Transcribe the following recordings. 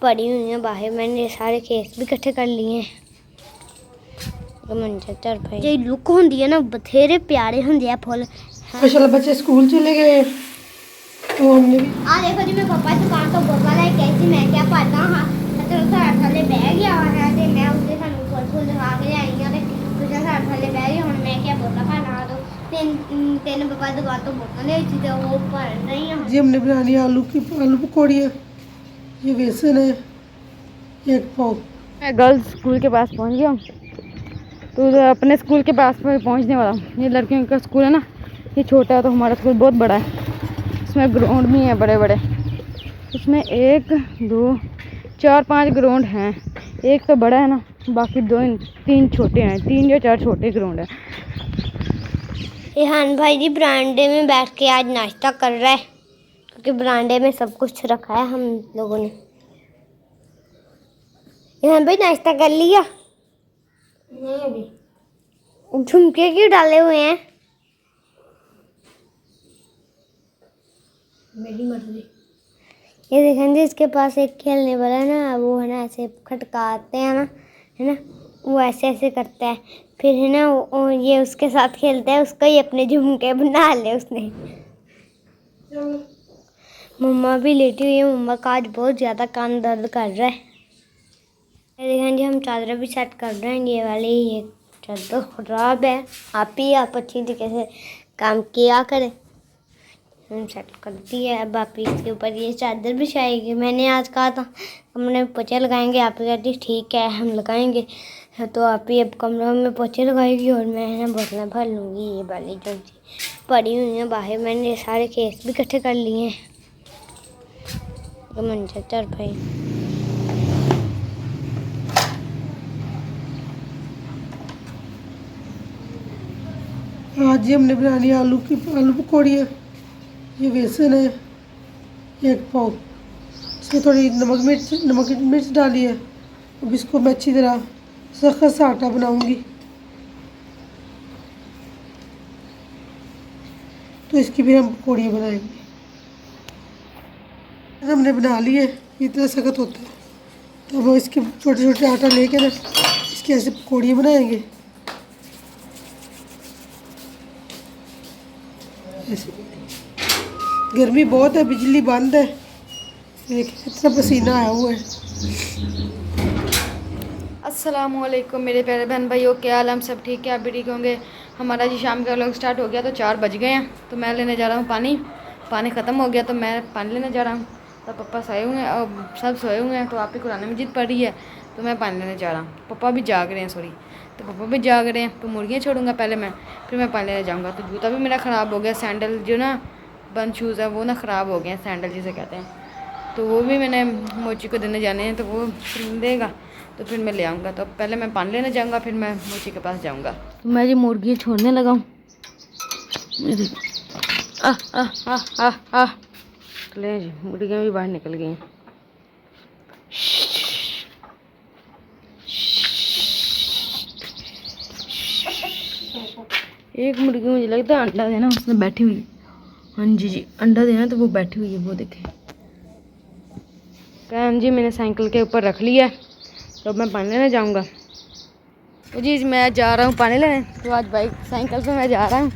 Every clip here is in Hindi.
पड़ी हुई हैं बाहर। मैंने सारे केक भी इकट्ठे कर लिए हैं। जो लुक होंगी है ना बथेरे प्यारे होंगे है फुल। माशाल्लाह बच्चे स्कूल चले गए तो हमने भी देखो जी मैं पापा दुकान तो बोतल लेके आई थी। मैं क्या पढ़ना हाँ तो थले बह गया है तो मैं उसके सानू फुल फुल लगा के आई हाँ तो थले बह गया। हूँ मैं क्या बोतल भरना तो तीन पापा दुकान तो बोतल ले थी तो वो भर रही हूँ जी। हमने बनानी है आलू पकौड़ियाँ। ये बेसन है, एक पाव। मैं गर्ल्स स्कूल के पास पहुंच गया हूँ। तो अपने स्कूल के पास में पहुंचने वाला हूँ। ये लड़कियों का स्कूल है ना, ये छोटा है तो हमारा स्कूल बहुत बड़ा है। इसमें ग्राउंड भी हैं बड़े बड़े। इसमें 1 2 4 5 ग्राउंड हैं। एक तो बड़ा है ना, बाकी 2 3 छोटे हैं। 3 या 4 छोटे ग्राउंड हैं। रेहान भाई जी बरामदे में बैठ के आज नाश्ता कर रहा है क्योंकि बरामदे में सब कुछ रखा है हम लोगों ने। रेहान भाई नाश्ता कर लिया? नहीं अभी। झुमके क्यों डाले हुए हैं? मेरी मर्जी। ये देखें जी इसके पास एक खेलने वाला है ना, वो है ना ऐसे खटकाते हैं ना, है ना वो ऐसे ऐसे करता है। फिर है ना ये उसके साथ खेलता है, उसका ही अपने झुमके बना ले उसने। मम्मा भी लेटी हुई है। मम्मा का आज बहुत ज़्यादा कान दर्द कर रहा है। ये देखें जी हम चादर भी सेट कर रहे हैं। ये वाली ये चादर खराब है। आप अच्छी तरीके से काम किया करें। हम सेट कर दी है। अब आप इसके ऊपर ये चादर बिछाएगी। मैंने आज कहा था कमरे में पोछे लगाएंगे। आप कहती ठीक है हम लगाएंगे। तो आप ही अब कमरों में पोछे लगाएगी और मैं ना बोतलें भर लूँगी। ये वाली जो पड़ी हुई हैं बाहर। मैंने सारे केक भी इकट्ठे कर लिए हैं। तो मंजर भाई आज जी हमने बनानी है आलू पकौड़ियाँ। ये बेसन है, एक पाव। इसमें थोड़ी नमक मिर्च डाली है। अब इसको मैं अच्छी तरह सख्त सा आटा बनाऊंगी। तो इसकी भी हम पकौड़ियाँ बनाएंगे। हमने बना ली है। इतना सख्त होता है तो हम इसके छोटे छोटे आटा लेके ना इसकी ऐसे पकौड़ियाँ बनाएंगे। ऐसे गर्मी बहुत है, बिजली बंद है। देखिए इतना पसीना आया हुआ है। अस्सलामुअलैकुम मेरे प्यारे बहन भाइयों, क्या हाल? हम सब ठीक है, आप भी ठीक होंगे। हमारा जी शाम का व्लॉग स्टार्ट हो गया तो 4 बज गए हैं। तो मैं लेने जा रहा हूँ पानी ख़त्म हो गया तो मैं पानी लेने जा रहा हूँ। तो पापा सोए हुए हैं और सब सोए हुए हैं। तो आप ही कुरान मजीद पढ़ रही है तो मैं पानी लेने जा रहा हूँ। पापा भी जाग रहे हैं, सॉरी तो पापा भी जाग रहे हैं। तो मुर्गियाँ छोड़ूंगा पहले मैं, फिर मैं पानी लेने जाऊँगा। तो जूता भी मेरा ख़राब हो गया, सैंडल जो ना बंद शूज़ है वो ना ख़राब हो गए हैं, सैंडल जिसे कहते हैं। तो वो भी मैंने मोची को देने जाने हैं तो वो देगा तो फिर मैं ले आऊँगा। तो पहले मैं पानी लेने जाऊँगा फिर मैं मोची के पास जाऊँगा। तो मैं जी मुर्गी छोड़ने लगा हूँ। ले जी मुर्गियाँ भी बाहर निकल गई हैं। एक मुर्गी मुझे लगता है अंडा देना उसने बैठी हुई। हाँ जी अंडा देना तो वो बैठी हुई है, वो देखे। कैन जी मैंने साइकिल के ऊपर रख लिया तो मैं पानी लेने जाऊँगा। तो जी मैं जा रहा हूँ पानी लेने। तो आज बाइक साइकिल पे मैं जा रहा हूँ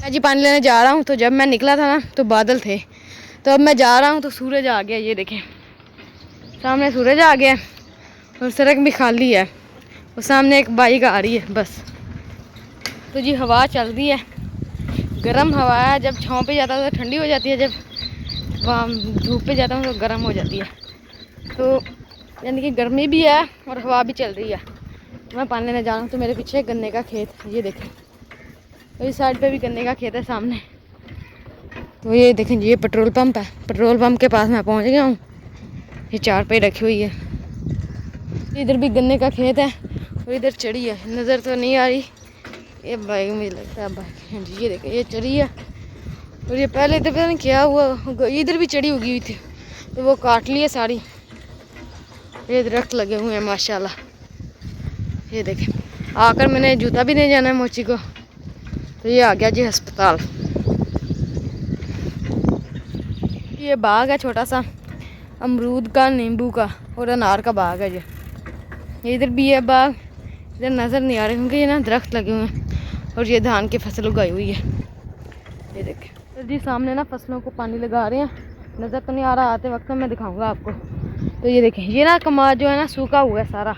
मैं जी पानी लेने जा रहा हूँ। तो जब मैं निकला था ना तो बादल थे, तो अब मैं जा रहा हूँ तो सूरज आ गया। ये देखें सामने सूरज आ गया और सड़क भी खाली है और सामने एक बाइक आ रही है बस। तो जी हवा चल रही है, गर्म हवा है। जब छाँव पे जाता है तो ठंडी हो जाती है, जब वहाँ धूप पे जाता हूँ तो गर्म हो जाती है। तो यानी कि गर्मी भी है और हवा भी चल रही है। तो मैं पानी लेने जा रहा हूँ। तो मेरे पीछे गन्ने का खेत, ये देखें। तो इस साइड पे भी गन्ने का खेत है सामने। तो ये देखें ये पेट्रोल पंप है। पेट्रोल पंप के पास मैं पहुँच गया हूँ। ये 4 पे रखी हुई है। इधर भी गन्ने का खेत है और इधर चढ़ी है, नज़र तो नहीं आ रही। ये बाइक मुझे लगता है बाइक, हाँ जी ये देखें ये चढ़ी है। और ये पहले तो पता नहीं क्या हुआ, इधर भी चढ़ी उगी हुई थी तो वो काट लिए सारी। ये दरख्त लगे हुए हैं माशाल्लाह। ये देखें आकर मैंने जूता भी नहीं जाना है मोची को। तो ये आ गया जी अस्पताल। ये बाग है छोटा सा, अमरूद का, नींबू का और अनार का बाग है ये इधर भी है बाग, इधर नज़र नहीं आ रहे क्योंकि ये ना दरख्त लगे हुए हैं और ये धान की फसल उगाई हुई है। ये देखें तो जी सामने ना फसलों को पानी लगा रहे हैं, नज़र तो नहीं आ रहा, आते वक्त मैं दिखाऊंगा आपको। तो ये देखें ये ना कमाद जो है ना सूखा हुआ है सारा,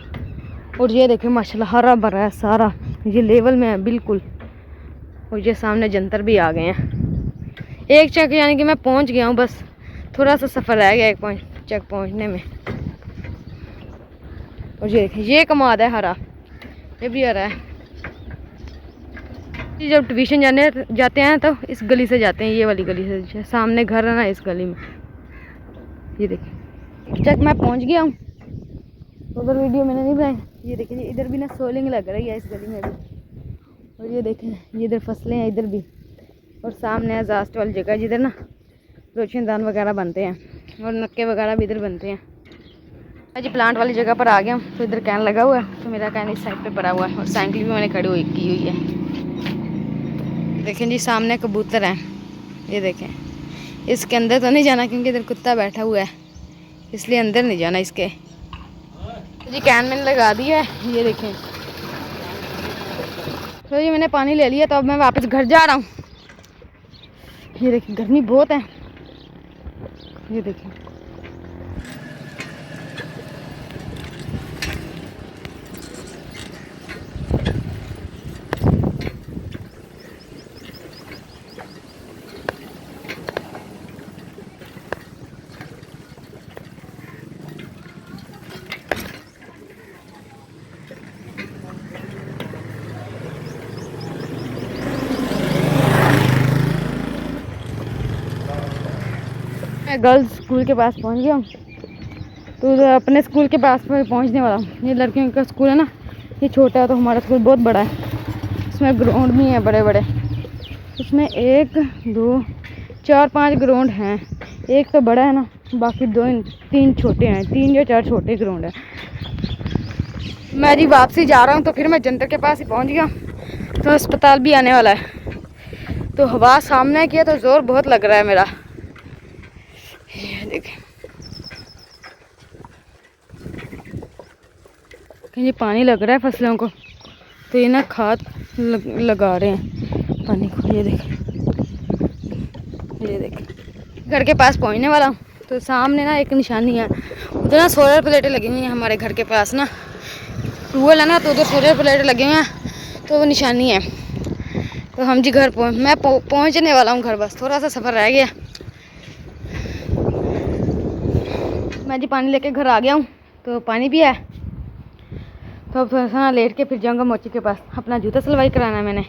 और ये देखें माशाल्लाह हरा भरा है सारा, ये लेवल में है बिल्कुल। और ये सामने जंतर भी आ गए हैं। एक चक यानी कि मैं पहुंच गया हूँ, बस थोड़ा सा सफ़र रह गया एक चक पहुंचने में। और ये देखें ये कमाद है हरा, ये भी हरा है। जब ट्यूशन जाते हैं तो इस गली से जाते हैं, ये वाली गली से, सामने घर है ना इस गली में। ये देखिए चक मैं पहुंच गया हूँ, उधर वीडियो मैंने नहीं बनाई। ये देखिए इधर भी ना सोलिंग लग रही है इस गली में भी। और ये देखें ये इधर फसलें हैं इधर भी, और सामने है जास्ट वाली जगह जिधर ना रोशनदान वगैरह बनते हैं और नक्के वगैरह भी इधर बनते हैं। आज प्लांट वाली जगह पर आ गया हूँ, तो इधर कैन लगा हुआ है, तो मेरा कैन इस साइड पे पड़ा हुआ है और साइकिल भी मैंने खड़ी की हुई है। देखें जी सामने कबूतर हैं, ये देखें। इसके अंदर तो नहीं जाना क्योंकि इधर कुत्ता बैठा हुआ है, इसलिए अंदर नहीं जाना इसके। जी कैन मैंने लगा दिया है, ये देखें। तो ये मैंने पानी ले लिया, तो अब मैं वापस घर जा रहा हूँ। ये देखें गर्मी बहुत है, ये देखें। मैं गर्ल्स स्कूल के पास पहुंच गया हूँ, तो अपने स्कूल के पास पहुंचने वाला हूँ। ये लड़कियों का स्कूल है ना, ये छोटा है, तो हमारा स्कूल बहुत बड़ा है। इसमें ग्राउंड भी हैं बड़े बड़े, इसमें 1 2 4 5 ग्राउंड हैं। एक तो बड़ा है ना, बाकी 2 3 छोटे हैं, 3 या 4 छोटे ग्राउंड हैं। मैं जी वापसी जा रहा हूँ, तो फिर मैं जंतर के पास ही पहुँच गया, तो अस्पताल भी आने वाला है। तो हवा सामने की है तो ज़ोर बहुत लग रहा है मेरा। ये देखें ये पानी लग रहा है फसलों को, तो ये ना खाद लगा रहे हैं पानी को। ये देखें घर के पास पहुंचने वाला हूँ, तो सामने ना एक निशानी है, उधर ना सोलर प्लेटें लगी हुई हैं हमारे घर के पास ना, ट्यूबवेल है ना, तो उधर सोलर प्लेटें लगी हुई हैं, तो वो निशानी है। तो हम जी घर मैं पहुंचने वाला हूँ घर, बस थोड़ा सा सफ़र रह गया। मैं जी पानी लेके घर आ गया हूँ, तो पानी भी है, तो अब थोड़ा सा लेट के फिर जाऊँगा मोची के पास, अपना जूता सिलवाई कराना है मैंने।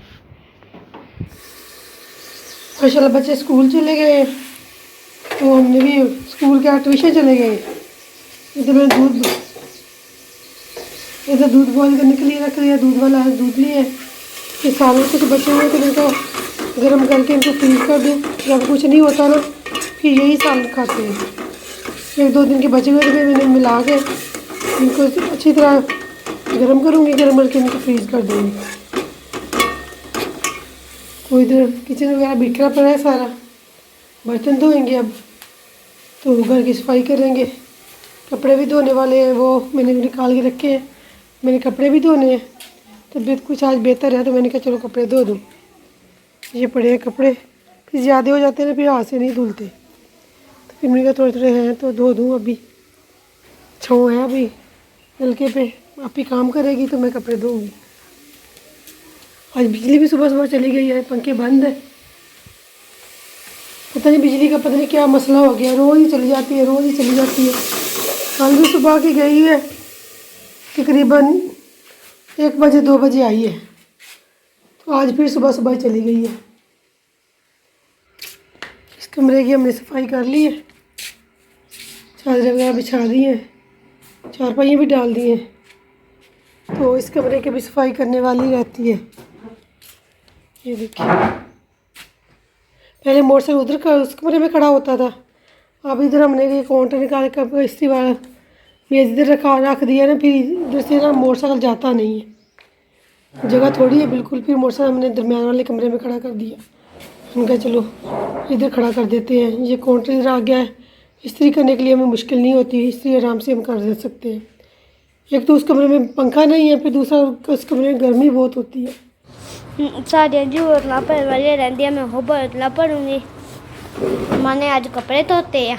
माशाल्लाह बच्चे स्कूल चले गए, तो हमने भी स्कूल के ट्यूशन चले गए। इधर मैंने दूध बॉयल करने के लिए रख लिया, दूध वाला है, दूध लिए। ये सारे कुछ बचे हुए थे, इनको गर्म करके इनको फ्रीज कर दूँ। जब कुछ नहीं होता ना फिर यही सालन खाते हैं। 1-2 दिन के बचे हुए थे, मैंने मिला के इनको अच्छी तरह गर्म करूँगी, गर्म करके इनको फ्रीज कर दूँगी। तो इधर किचन वगैरह बिखरा पड़ा है सारा, बर्तन धोएंगे अब, तो घर की सफाई करेंगे। कपड़े भी धोने वाले हैं, वो मैंने निकाल के रखे हैं, मैंने कपड़े भी धोने हैं। तबीयत कुछ आज बेहतर है, तो मैंने कहा चलो कपड़े धो दूँ। ये पड़े हैं कपड़े, फिर ज़्यादा हो जाते हैं ना, फिर हाथ से नहीं धुलते, तो फिर मैंने कहा थोड़े हैं तो धो दूँ। अभी छाँव है अभी नलके पे, आप ही काम करेगी तो मैं कपड़े धोऊँगी। आज बिजली भी सुबह चली गई है, पंखे बंद है, पता नहीं बिजली का पता नहीं क्या मसला हो गया, रोज़ ही चली जाती है, रोज़ ही चली जाती है। कल भी सुबह की गई है, तकरीबन 1 बजे 2 बजे आई है, तो आज फिर सुबह चली गई है। इस कमरे की हमने सफाई कर ली है, चादरें वगैरह बिछा दी हैं, चारपाइयाँ भी डाल दी हैं, तो इस कमरे की भी सफाई करने वाली रहती है। ये देखिए पहले मोटरसाइकिल उधर का उस कमरे में खड़ा होता था, अब इधर हमने ये काउंटर निकाल कर इसी वाला मेज इधर रख दिया ना, फिर इधर से ना मोटरसाइकिल जाता नहीं है, जगह थोड़ी है बिल्कुल। फिर मोटरसाइकिल हमने दरम्यान वाले कमरे में खड़ा कर दिया। हम कहा चलो इधर खड़ा कर देते हैं, ये काउंटर इधर आ गया है, इस्त्री करने के लिए हमें मुश्किल नहीं होती, इस्त्री आराम से हम कर दे सकते हैं। एक तो उस कमरे में पंखा नहीं है, फिर दूसरा उस कमरे में गर्मी बहुत होती है। साढ़े जी बोतल भरन वाली रहती है, मैं वो बोतल भरूंगी। मैंने आज कपड़े धोते हैं,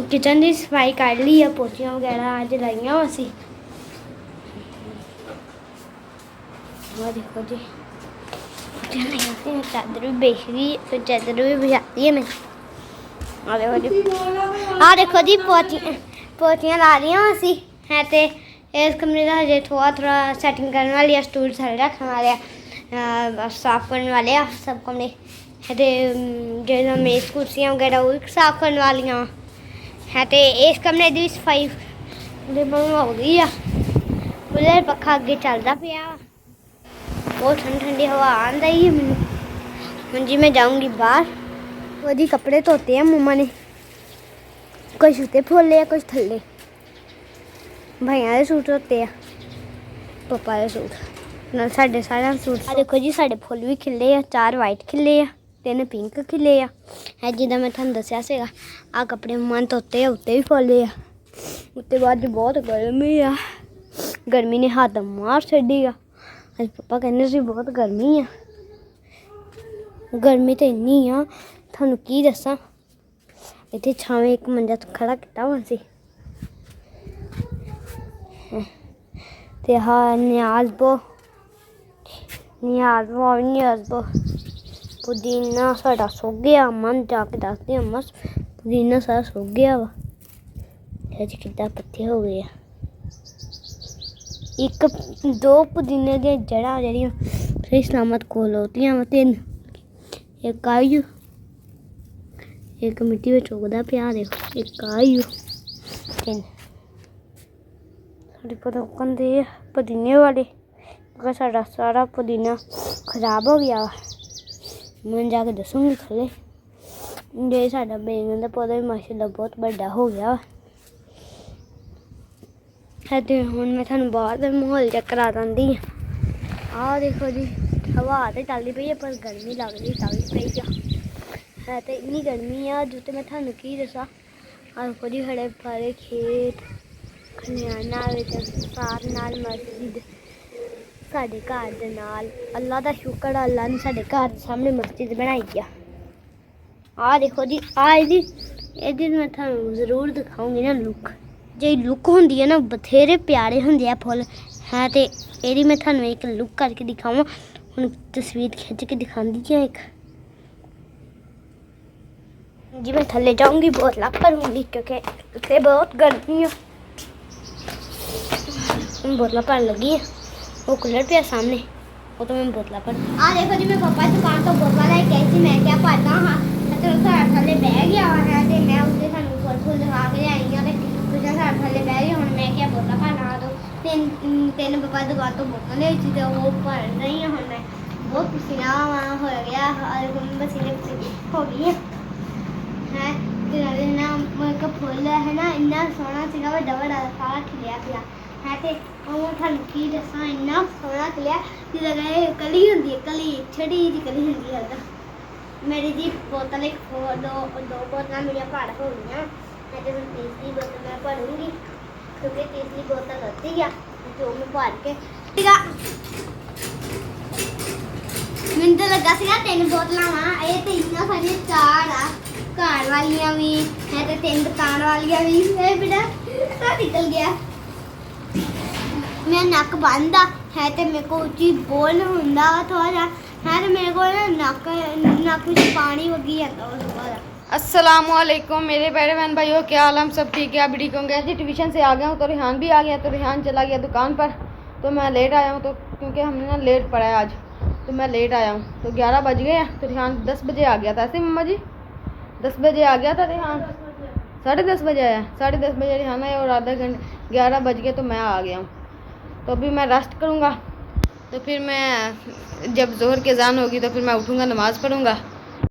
किचन की सफाई कर ली है, पोचियां वगैरह आज लाइया असी। देखो जी चादर भी बेच गई, तो चादर भी बिछाती है मैंने। आ देखो जी पोचियां ला रही हूँ असी है, तो इस कमरे का हजे थोड़ा सैटिंग करने वाली है, स्टूल सारे रखने वाले साफ करने वाले आ सब कमरे है, जो मेज कुर्सियाँ वगैरह वो भी साफ करने वाली है। तो इस कमरे की सफाई हो गई है, कूलर पक्खा अगे चलता पाया, बहुत ठंडी ठंडी हवा आ रही है मैनू। हुण जी मैं जाऊँगी बाहर। वो जी कपड़े धोते हैं मम्मा ने, कुछ उत्ते फोले है कुछ थल्ले। भाइयों के सूट धोते हैं, पापा के सूट नाल साडे सारे सूट। आ देखो जी साडे फुल भी खिले आ, 4 वाइट खिले आ, 3 पिंक खिले आ, जिदा मैं तुहानूं दस्सिया सीगा। आ कपड़े मम्मा ने धोते, उत्ते भी फुले आ, उत्ते बाद बहुत गर्मी आ, गर्मी ने हाथ मार छड्डी आ। अज पापा कहने सी बहुत गर्मी आ, गर्मी तो इन्नी आ थानू की दसां। इत्थे छावें एक मंजा खड़ा कीता हुआ सी, ते हाँ न्याज़बो पुदीना साडा सो गया। अम्मा ने जाके दसदी, अम्मा पुदीना सारा सो गया वा, अज कितना पत्ते हो गए। एक 2 पुदीने दी जड़ा जड़ियां सही सलामत कोल होतियां वा, 3 एक आयु एक मिट्टी में उगदा पिया, देखो एक आयु 3 साढ़े पता दे पुदीने वाले, अगर साडा सारा पुदीना खराब हो गया वा, मैं जाके दसूँगी थले। जे साडा बैंगन का पौधा भी माशाल्लाह बहुत बड़ा हो गया है। तो हुण मैं थानू बाहर का माहौल चेक करा दिंदी आ। देखो जी हवा तो चलती पई है, पर गर्मी लगदी पई है, तो इन्नी गर्मी आ जो तो मैं थानू की दसां। आ देखो जी साढ़े सारे खेत खलियाना साथ नाल मस्जिद, साढ़े घर दे नाल अल्लाह दा शुक्र, अल्लाह ने साढ़े घर दे सामने मस्जिद बनाई आ। आ देखो जी ये मैं थानू जरूर दिखाऊंगी ना लुक, जे लुक होंदी है ना बथेरे प्यारे होंदे आ फुल है। तो यही मैं थानू एक लुक करके दिखावां, हुण तस्वीर खिंच के दिखांदी जी एक जी। मैं थल्ले जाऊंगी बोतल भरूंगी क्योंकि उत्ते बहुत गर्मी है, बोतल भरन लगी है, वो कूलर पे सामने, वो तो मैं बोतल भर। आ देखो जी मैं पापा की दुकान तो बोतल लेके आई थी, मैं क्या भरदा हाँ तो थल्ले बह गया है, तो मैं उससे थानू फुल दिखा के आई हाँ, तो साढ़े थल्ले बह गया। हुण मैं क्या बोतल भरना, तो 3 पापा दुकान तो बोतल ले थी, तो वो भर रही है। हुण मैं बहुत पसीना हो गया, पसीने हो गई है। ना फुल है ना इन्ना सोहना सीगा, वड्डा वड्डा सारा खिलिया पिया है, तो वो थानू की दसां इन्ना सोहना खिलिया जिदा कली होंदी है, कली छड़ी जी कली होंदी है। मेरी जी बोतल एक दो बोतल मेरी भर हो गई, मैं तो तीसरी बोतल मैं भरूंगी क्योंकि तीसरी बोतल होती है जो मैं भर के मैंने तो लगा सीगा 3 बोतलां वा, ये तो इन्ना सारी 4 आ, घर वालियां भी है तो 3 दुकान वालियां भी है। बेटा तो निकल गया, मेरा नक बंद है, तो मेरे को उची बोल हुंदा थोड़ा है, तो मेरे को नक में पानी वगी जाता। अस्सलामुअलैकुम मेरे बड़े बहन भाइयों, क्या हाल? हम सब ठीक है, आप भी ठीक होंगे। ऐसे ट्यूशन से आ गया हूँ तो रिहान भी आ गया, तो रिहान चला गया दुकान पर, तो मैं लेट आया हूँ, तो क्योंकि हमने ना लेट पढ़ा है आज, तो मैं लेट आया हूँ, तो 11 बज गए हैं। तो रिहान 10 बजे आ गया था, ऐसे मम्मा जी 10 बजे आ गया था रिहान, 10:30 बजे आया, 10:30 बजे रिहान आया और आधा घंटे 11 बज गए तो मैं आ गया हूँ। तो अभी मैं रेस्ट करूँगा, तो फिर मैं जब जोहर की अज़ान होगी तो फिर मैं उठूँगा, नमाज़ पढ़ूँगा,